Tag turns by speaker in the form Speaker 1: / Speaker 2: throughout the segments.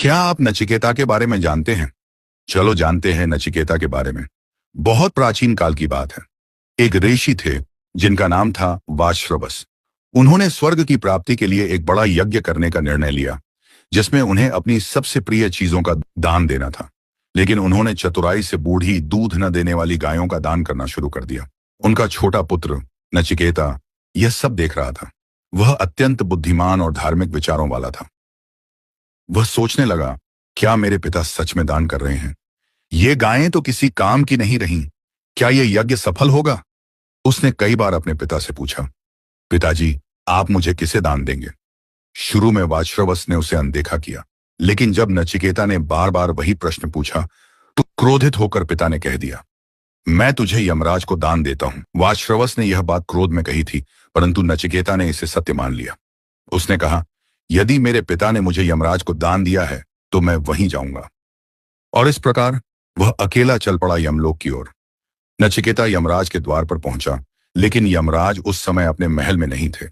Speaker 1: क्या आप नचिकेता के बारे में जानते हैं? चलो जानते हैं नचिकेता के बारे में। बहुत प्राचीन काल की बात है। एक ऋषि थे जिनका नाम था वाश्रवस। उन्होंने स्वर्ग की प्राप्ति के लिए एक बड़ा यज्ञ करने का निर्णय लिया, जिसमें उन्हें अपनी सबसे प्रिय चीजों का दान देना था। लेकिन उन्होंने चतुराई से बूढ़ी, दूध न देने वाली गायों का दान करना शुरू कर दिया। उनका छोटा पुत्र नचिकेता यह सब देख रहा था। वह अत्यंत बुद्धिमान और धार्मिक विचारों वाला था। वह सोचने लगा, क्या मेरे पिता सच में दान कर रहे हैं? ये गायें तो किसी काम की नहीं रहीं। क्या यह यज्ञ सफल होगा? उसने कई बार अपने पिता से पूछा, पिताजी, आप मुझे किसे दान देंगे? शुरू में वाश्रवस ने उसे अनदेखा किया, लेकिन जब नचिकेता ने बार बार वही प्रश्न पूछा तो क्रोधित होकर पिता ने कह दिया, मैं तुझे यमराज को दान देता हूं। वाश्रवस ने यह बात क्रोध में कही थी, परंतु नचिकेता ने इसे सत्य मान लिया। उसने कहा, यदि मेरे पिता ने मुझे यमराज को दान दिया है तो मैं वहीं जाऊंगा। और इस प्रकार वह अकेला चल पड़ा यमलोक की ओर। नचिकेता यमराज के द्वार पर पहुंचा, लेकिन यमराज उस समय अपने महल में नहीं थे।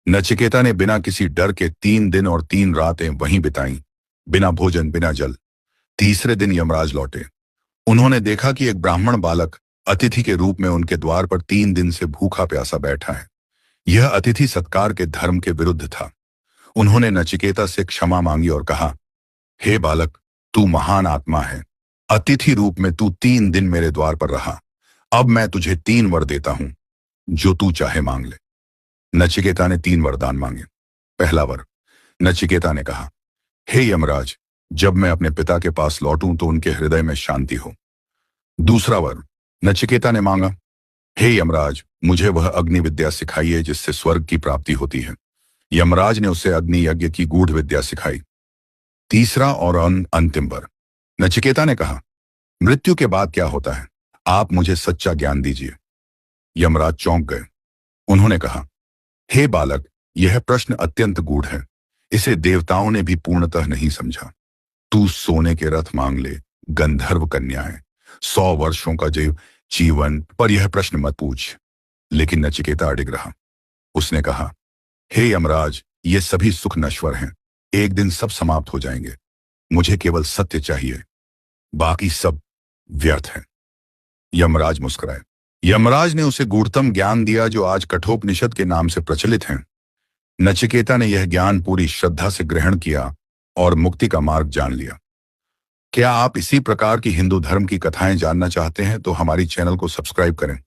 Speaker 1: नचिकेता ने बिना किसी डर के 3 दिन और 3 रातें वहीं बिताईं, बिना भोजन, बिना जल। तीसरे दिन यमराज लौटे। उन्होंने देखा कि एक ब्राह्मण बालक अतिथि के रूप में उनके द्वार पर 3 दिन से भूखा प्यासा बैठा है। यह अतिथि सत्कार के धर्म के विरुद्ध था। उन्होंने नचिकेता से क्षमा मांगी और कहा, हे बालक, तू महान आत्मा है। अतिथि रूप में तू 3 दिन मेरे द्वार पर रहा। अब मैं तुझे 3 वर देता हूं, जो तू चाहे मांग ले। नचिकेता ने 3 वरदान मांगे। पहला वर, नचिकेता ने कहा, हे यमराज, जब मैं अपने पिता के पास लौटूं तो उनके हृदय में शांति हो। दूसरा वर, नचिकेता ने मांगा, हे यमराज, मुझे वह अग्नि विद्या सिखाइए जिससे स्वर्ग की प्राप्ति होती है। यमराज ने उसे अग्नि यज्ञ की गूढ़ विद्या सिखाई। तीसरा और अंतिम वर, नचिकेता ने कहा, मृत्यु के बाद क्या होता है? आप मुझे सच्चा ज्ञान दीजिए। यमराज चौंक गए। उन्होंने कहा, हे बालक, यह प्रश्न अत्यंत गूढ़ है। इसे देवताओं ने भी पूर्णतः नहीं समझा। तू सोने के रथ मांग ले, गंधर्व कन्या है, 100 वर्षों का जीवन, पर यह प्रश्न मत पूछ। लेकिन नचिकेता अडिग रहा। उसने कहा, हे यमराज, ये सभी सुख नश्वर हैं। एक दिन सब समाप्त हो जाएंगे। मुझे केवल सत्य चाहिए, बाकी सब व्यर्थ है। यमराज मुस्कुराए। यमराज ने उसे गूढ़तम ज्ञान दिया जो आज कठोपनिषद के नाम से प्रचलित है। नचिकेता ने यह ज्ञान पूरी श्रद्धा से ग्रहण किया और मुक्ति का मार्ग जान लिया। क्या आप इसी प्रकार की हिंदू धर्म की कथाएं जानना चाहते हैं तो हमारी चैनल को सब्सक्राइब करें।